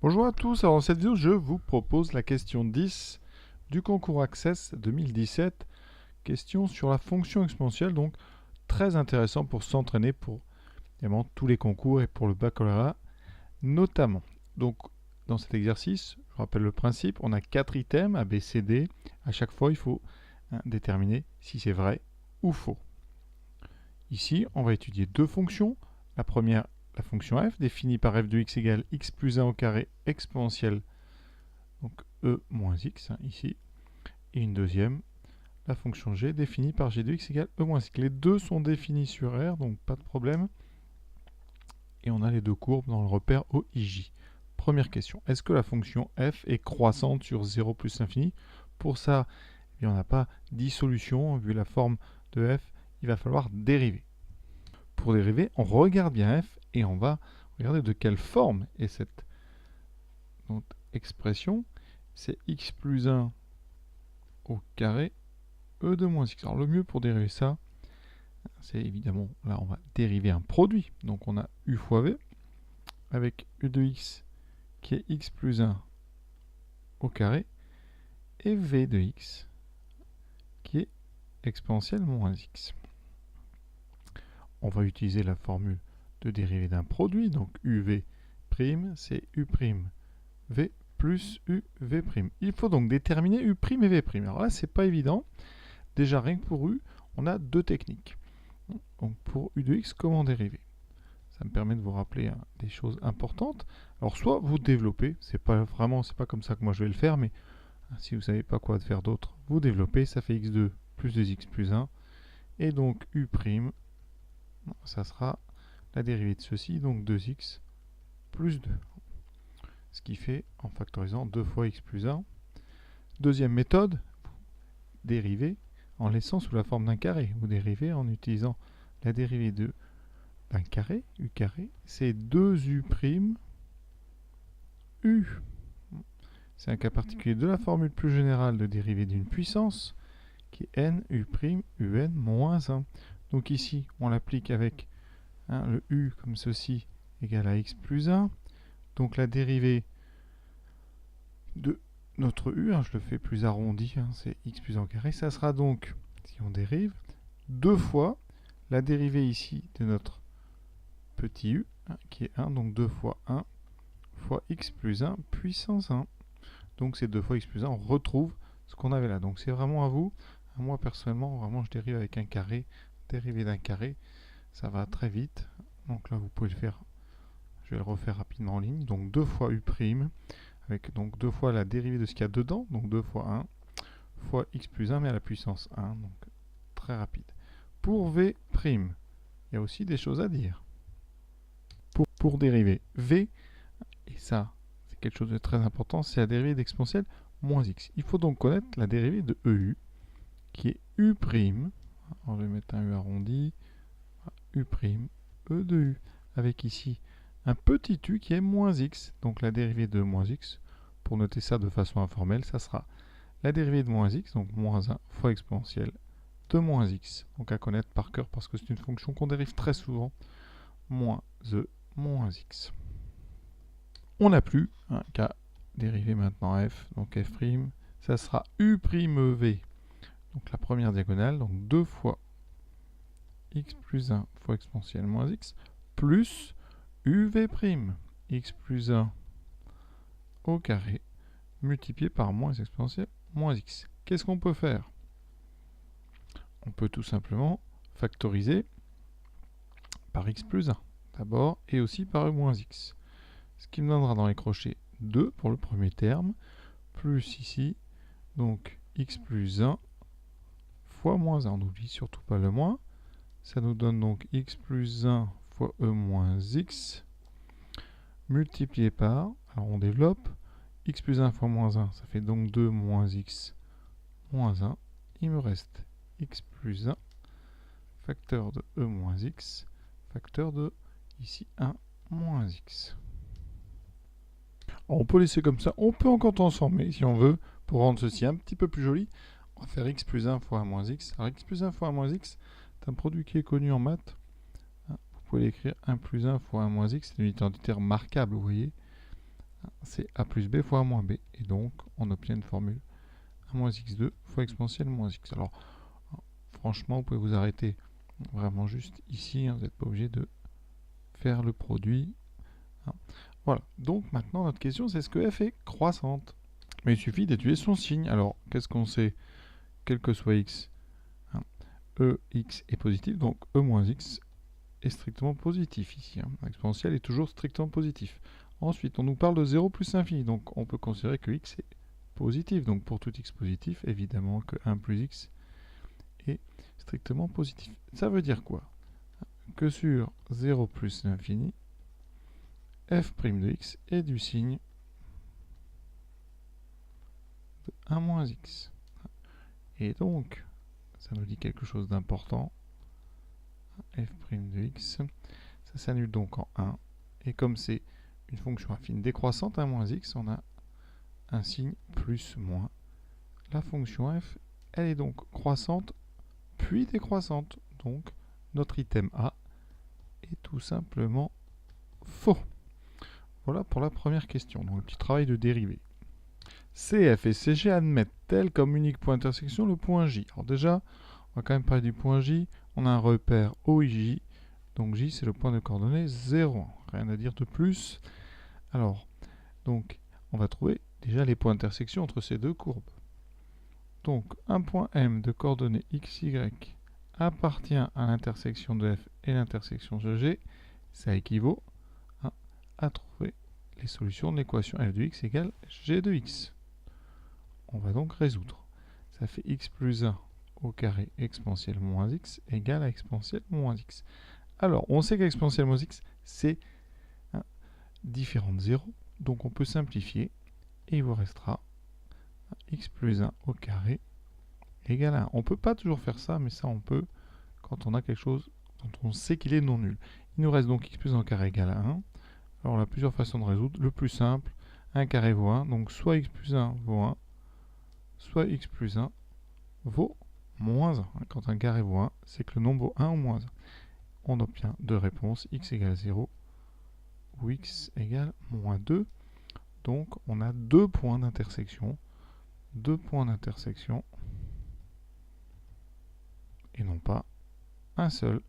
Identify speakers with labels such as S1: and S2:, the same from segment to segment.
S1: Bonjour à tous, alors dans cette vidéo je vous propose la question 10 du concours Access 2017, question sur la fonction exponentielle, donc très intéressant pour s'entraîner pour évidemment tous les concours et pour le baccalauréat notamment. Donc dans cet exercice, je rappelle le principe, on a 4 items A, B, C, D, à chaque fois il faut déterminer si c'est vrai ou faux. Ici on va étudier deux fonctions, la première la fonction f définie par f de x égale x plus 1 au carré exponentielle, donc e moins x ici, et une deuxième, la fonction g définie par g de x égale e moins x. Les deux sont définis sur R, donc pas de problème. Et on a les deux courbes dans le repère OIJ. Première question, est-ce que la fonction f est croissante sur 0 plus l'infini? Pour ça, on n'a pas 10 solutions, vu la forme de f, il va falloir dériver. Pour dériver, on regarde bien f et on va regarder de quelle forme est cette expression. C'est x plus 1 au carré e de moins x. Alors le mieux pour dériver ça, c'est évidemment, là on va dériver un produit. Donc on a u fois v avec u de x qui est x plus 1 au carré et v de x qui est exponentielle moins x. On va utiliser la formule de dérivée d'un produit, donc uv', c'est u' v plus uv'. Il faut donc déterminer u' et v'. Alors là, c'est pas évident. Déjà, rien que pour u, on a deux techniques. Donc pour u de x, comment dériver? Ça me permet de vous rappeler des choses importantes. Alors soit vous développez, c'est pas comme ça que moi je vais le faire, mais si vous savez pas quoi faire d'autre, vous développez, ça fait x2 plus 2x plus 1, et donc u', ça sera la dérivée de ceci, donc 2x plus 2. Ce qui fait, en factorisant, 2 fois x plus 1. Deuxième méthode, dériver en laissant sous la forme d'un carré. Vous dérivez en utilisant la dérivée d'un carré, u carré, c'est 2u', u. C'est un cas particulier de la formule plus générale de dérivée d'une puissance, qui est n, u', un moins 1. Donc ici, on l'applique avec le u comme ceci, égal à x plus 1. Donc la dérivée de notre u, je le fais plus arrondi, c'est x plus 1 au carré, ça sera donc, si on dérive, 2 fois la dérivée ici de notre petit u, qui est 1, donc 2 fois 1 fois x plus 1 puissance 1. Donc c'est 2 fois x plus 1, on retrouve ce qu'on avait là. Donc c'est vraiment à vous. Moi personnellement, vraiment je dérive avec un carré, dérivé d'un carré, ça va très vite. Donc là vous pouvez le faire, je vais le refaire rapidement en ligne. Donc 2 fois u', avec donc 2 fois la dérivée de ce qu'il y a dedans, donc 2 fois 1, fois x plus 1, mais à la puissance 1, donc très rapide. Pour v', il y a aussi des choses à dire. Pour dériver v, et ça, c'est quelque chose de très important, c'est la dérivée d'exponentielle moins x. Il faut donc connaître la dérivée de EU, qui est u'. Alors je vais mettre un u arrondi, u', e de u, avec ici un petit u qui est moins x. Donc la dérivée de moins x, pour noter ça de façon informelle, ça sera la dérivée de moins x, donc moins 1 fois exponentielle de moins x. Donc à connaître par cœur parce que c'est une fonction qu'on dérive très souvent, moins e moins x. On n'a plus qu'à dériver maintenant f, donc f', ça sera u'v, donc la première diagonale, donc 2 fois x plus 1 fois exponentielle moins x, plus uv', x plus 1 au carré, multiplié par moins exponentielle moins x. Qu'est-ce qu'on peut faire? On peut tout simplement factoriser par x plus 1 d'abord, et aussi par e moins x. Ce qui me donnera dans les crochets 2 pour le premier terme, plus ici, donc x plus 1 fois moins 1. On n'oublie surtout pas le moins. Ça nous donne donc x plus 1 fois e moins x, multiplié par, alors on développe, x plus 1 fois moins 1, ça fait donc 2 moins x moins 1. Il me reste x plus 1, facteur de e moins x, facteur de, ici, 1 moins x. Alors on peut laisser comme ça, on peut encore transformer si on veut, pour rendre ceci un petit peu plus joli. On va faire x plus 1 fois 1 moins x. Alors x plus 1 fois 1 moins x, c'est un produit qui est connu en maths. Vous pouvez l'écrire 1 plus 1 fois 1 moins x, c'est une unité entière remarquable, vous voyez. c'est a plus b fois a moins b. Et donc, on obtient une formule a moins x2 fois exponentielle moins x. Alors, franchement, vous pouvez vous arrêter vraiment juste ici. Hein, vous n'êtes pas obligé de faire le produit. Hein. Voilà. Donc, maintenant, notre question, c'est est-ce que f est croissante? Mais il suffit d'étudier son signe. Alors, qu'est-ce qu'on sait? Quel que soit x, hein, x est positif, donc e moins x est strictement positif ici. Hein. L'exponentielle est toujours strictement positif. Ensuite, on nous parle de 0 plus l'infini, donc on peut considérer que x est positif. Donc pour tout x positif, évidemment que 1 plus x est strictement positif. Ça veut dire quoi? Que sur 0 plus l'infini, f' de x est du signe de 1 moins x. Et donc, ça nous dit quelque chose d'important. f' de x, ça s'annule donc en 1. Et comme c'est une fonction affine décroissante, 1 moins x, on a un signe plus moins. La fonction f, elle est donc croissante, puis décroissante. Donc, notre item A est tout simplement faux. Voilà pour la première question. Donc, le petit travail de dérivée. CF et CG admettent-elles comme unique point d'intersection le point J? Alors déjà, on va quand même parler du point J. On a un repère OIJ. Donc J, c'est le point de coordonnées 0. Rien à dire de plus. Alors, donc, on va trouver déjà les points d'intersection entre ces deux courbes. Donc, un point M de coordonnées x, y appartient à l'intersection de F et l'intersection de G. Ça équivaut à trouver les solutions de l'équation f de x égale g de x. On va donc résoudre. Ça fait x plus 1 au carré exponentielle moins x égale à exponentielle moins x. Alors, on sait qu'exponentielle moins x, c'est différent de 0. Donc, on peut simplifier. Et il vous restera x plus 1 au carré égale à 1. On ne peut pas toujours faire ça, mais ça, on peut quand on a quelque chose dont on sait qu'il est non nul. Il nous reste donc x plus 1 au carré égale à 1. Alors, on a plusieurs façons de résoudre. Le plus simple, 1 carré vaut 1. Donc, soit x plus 1 vaut 1, soit x plus 1 vaut moins 1. Quand un carré vaut 1, c'est que le nombre vaut 1 ou moins 1. On obtient deux réponses, x égale 0 ou x égale moins 2. Donc, on a deux points d'intersection. Deux points d'intersection. Et non pas un seul.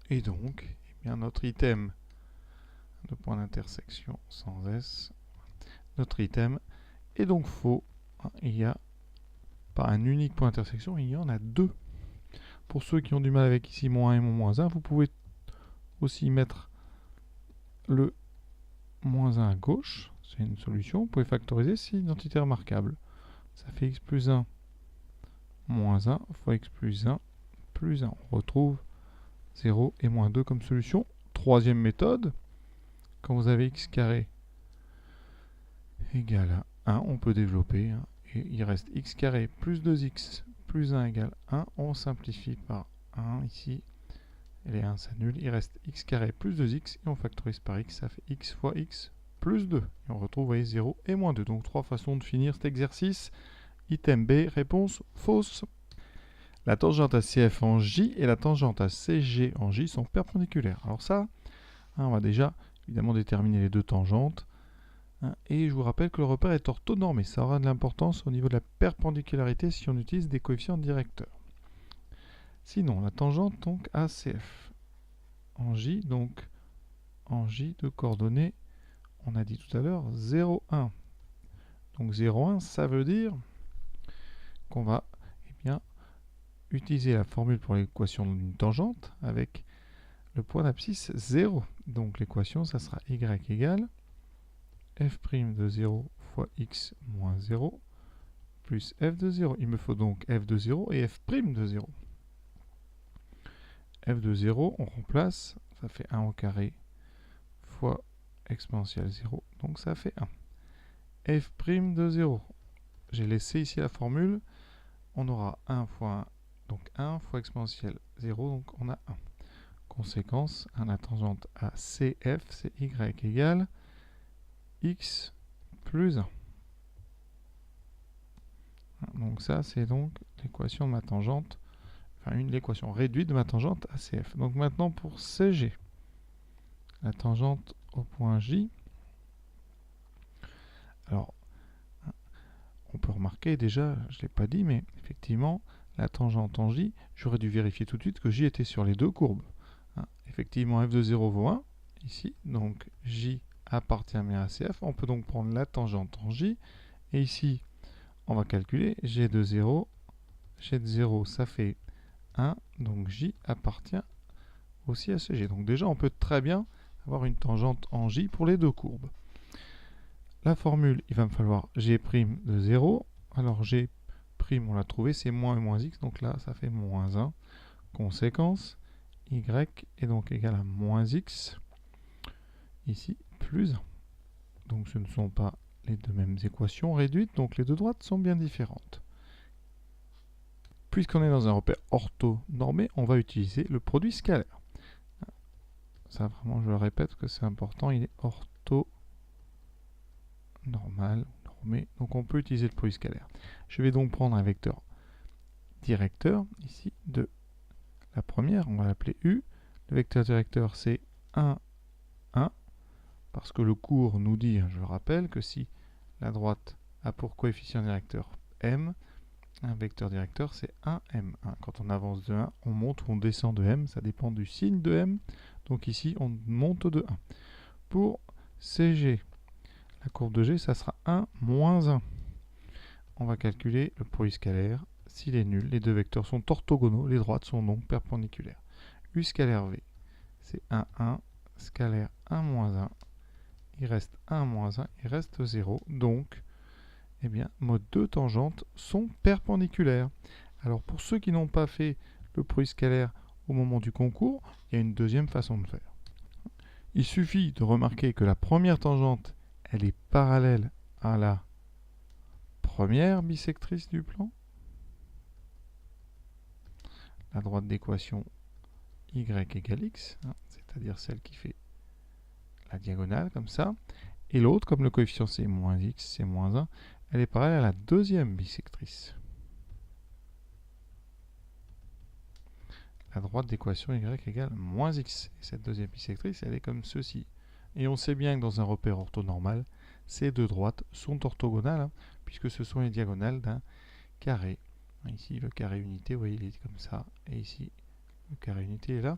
S1: Et donc, eh bien, notre item de point d'intersection sans S, notre item est donc faux. Il n'y a pas un unique point d'intersection, il y en a deux. Pour ceux qui ont du mal avec ici moins 1 et moins 1, vous pouvez aussi mettre le moins 1 à gauche. C'est une solution. Vous pouvez factoriser, c'est une identité remarquable. Ça fait x plus 1 moins 1 fois x plus 1 plus 1. On retrouve 0 et moins 2 comme solution. Troisième méthode, quand vous avez x carré égale à 1, on peut développer. Hein, et il reste x carré plus 2x plus 1 égale 1. On simplifie par 1 ici. Et les 1 s'annulent. Il reste x carré plus 2x et on factorise par x. Ça fait x fois x plus 2. Et on retrouve, vous voyez, 0 et moins 2. Donc, trois façons de finir cet exercice. Item B, réponse fausse. La tangente à CF en J et la tangente à CG en J sont perpendiculaires. Alors ça, hein, on va déjà évidemment déterminer les deux tangentes. Hein, et je vous rappelle que le repère est orthonormé. Ça aura de l'importance au niveau de la perpendicularité si on utilise des coefficients directeurs. Sinon, la tangente donc à CF en J, donc en J de coordonnées, on a dit tout à l'heure 0, 1. Donc 0, 1, ça veut dire qu'on va utiliser la formule pour l'équation d'une tangente avec le point d'abscisse 0. Donc l'équation, ça sera y égale f' de 0 fois x moins 0 plus f de 0. Il me faut donc f de 0 et f' de 0. f de 0, on remplace, ça fait 1 au carré fois exponentielle 0, donc ça fait 1. f' de 0, j'ai laissé ici la formule, on aura 1 fois 1, donc 1 fois exponentielle 0, donc on a 1. Conséquence, la tangente à CF, c'est y égale x plus 1. Donc ça, c'est donc l'équation de ma tangente, enfin l'équation réduite de ma tangente à CF. Donc maintenant pour CG, la tangente au point J, Alors, on peut remarquer déjà, je ne l'ai pas dit, mais effectivement, la tangente en J, j'aurais dû vérifier tout de suite que J était sur les deux courbes. Effectivement, f de 0 vaut 1, ici, donc J appartient bien à CF. On peut donc prendre la tangente en J, et ici, on va calculer G de 0. G de 0, ça fait 1, donc J appartient aussi à ce G. Donc déjà, on peut très bien avoir une tangente en J pour les deux courbes. La formule, il va me falloir G' de 0. Alors G', on l'a trouvé, c'est moins et moins x, donc là, ça fait moins 1. Conséquence, y est donc égal à moins x, ici, plus 1. Donc ce ne sont pas les deux mêmes équations réduites, donc les deux droites sont bien différentes. Puisqu'on est dans un repère orthonormé, on va utiliser le produit scalaire. Ça, vraiment, je le répète que c'est important, il est orthonormal, normé, donc on peut utiliser le produit scalaire. Je vais donc prendre un vecteur directeur, ici, de la première, on va l'appeler U. Le vecteur directeur, c'est 1, 1, parce que le cours nous dit, je le rappelle, que si la droite a pour coefficient directeur m, un vecteur directeur, c'est 1, m. Quand on avance de 1, on monte ou on descend de m, ça dépend du signe de m. Donc ici, on monte de 1. Pour CG, la courbe de G, ça sera 1, moins 1. On va calculer le produit scalaire. S'il est nul, les deux vecteurs sont orthogonaux, les droites sont donc perpendiculaires. U scalaire V, c'est 1, 1, scalaire 1, moins 1. Il reste 1, moins 1, il reste 0. Donc, eh bien, nos deux tangentes sont perpendiculaires. Alors, pour ceux qui n'ont pas fait le produit scalaire au moment du concours, il y a une deuxième façon de faire. Il suffit de remarquer que la première tangente, elle est parallèle à la première bisectrice du plan. La droite d'équation y égale x, c'est-à-dire celle qui fait la diagonale, comme ça. Et l'autre, comme le coefficient c'est moins x, c'est moins 1, elle est parallèle à la deuxième bisectrice. La droite d'équation y égale moins x. Et cette deuxième bisectrice, elle est comme ceci. Et on sait bien que dans un repère orthonormal, ces deux droites sont orthogonales, puisque ce sont les diagonales d'un carré. Ici, le carré unité, vous voyez, il est comme ça. Et ici, le carré unité est là.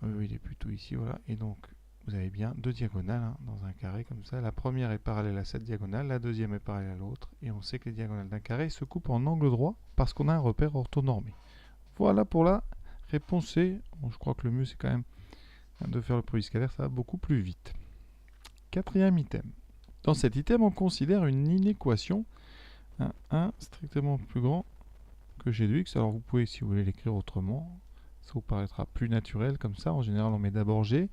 S1: Il est plutôt ici, voilà. Et donc, vous avez bien deux diagonales dans un carré comme ça. La première est parallèle à cette diagonale, la deuxième est parallèle à l'autre. Et on sait que les diagonales d'un carré se coupent en angle droit parce qu'on a un repère orthonormé. Voilà pour la réponse C. Bon, je crois que le mieux, c'est quand même de faire le produit scalaire, ça va beaucoup plus vite. Quatrième item. Dans cet item, on considère une inéquation, 1 strictement plus grand que g de x. Alors vous pouvez, si vous voulez l'écrire autrement, ça vous paraîtra plus naturel comme ça. En général, on met d'abord g.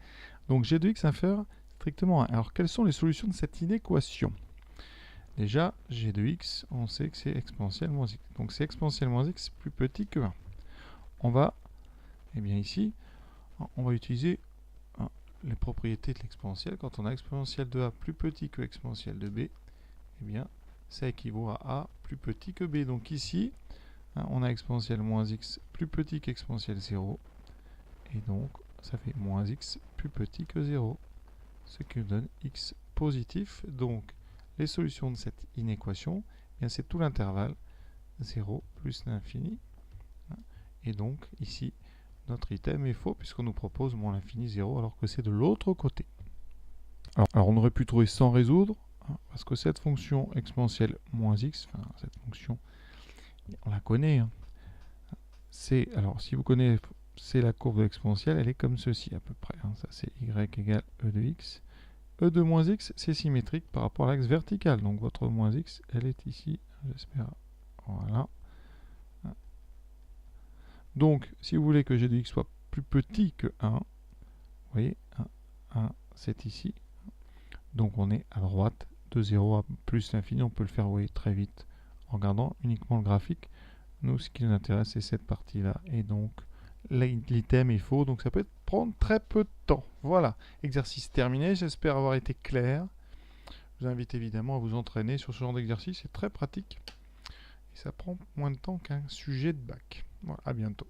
S1: Donc g de x inférieur strictement à 1. Alors quelles sont les solutions de cette inéquation? Déjà, g de x, on sait que c'est exponentielle moins x. Donc c'est exponentielle moins x plus petit que 1. On va, eh bien ici, on va utiliser les propriétés de l'exponentielle. Quand on a exponentielle de a plus petit que exponentielle de b, eh bien, ça équivaut à a plus petit que b. Donc ici, on a exponentielle moins x plus petit qu'exponentielle 0. Et donc, ça fait moins x plus petit que 0. Ce qui nous donne x positif. Donc, les solutions de cette inéquation, eh c'est tout l'intervalle 0 plus l'infini. Et donc, ici, notre item est faux puisqu'on nous propose moins l'infini 0 alors que c'est de l'autre côté. Alors, on aurait pu trouver sans résoudre, parce que cette fonction exponentielle moins x, enfin cette fonction, on la connaît. Alors si vous connaissez, c'est la courbe de l'exponentielle, elle est comme ceci à peu près. Ça c'est y égale e de x. E de moins x, c'est symétrique par rapport à l'axe vertical. Donc votre moins x, elle est ici, j'espère. Voilà. Donc, si vous voulez que g de x soit plus petit que 1, vous voyez, 1, c'est ici. Donc, on est à droite de 0 à plus l'infini. On peut le faire, vous voyez, très vite en regardant uniquement le graphique. Nous, ce qui nous intéresse, c'est cette partie-là. Et donc, l'item est faux. Donc, ça peut prendre très peu de temps. Voilà, exercice terminé. J'espère avoir été clair. Je vous invite évidemment à vous entraîner sur ce genre d'exercice. C'est très pratique. Et ça prend moins de temps qu'un sujet de bac. Voilà, à bientôt.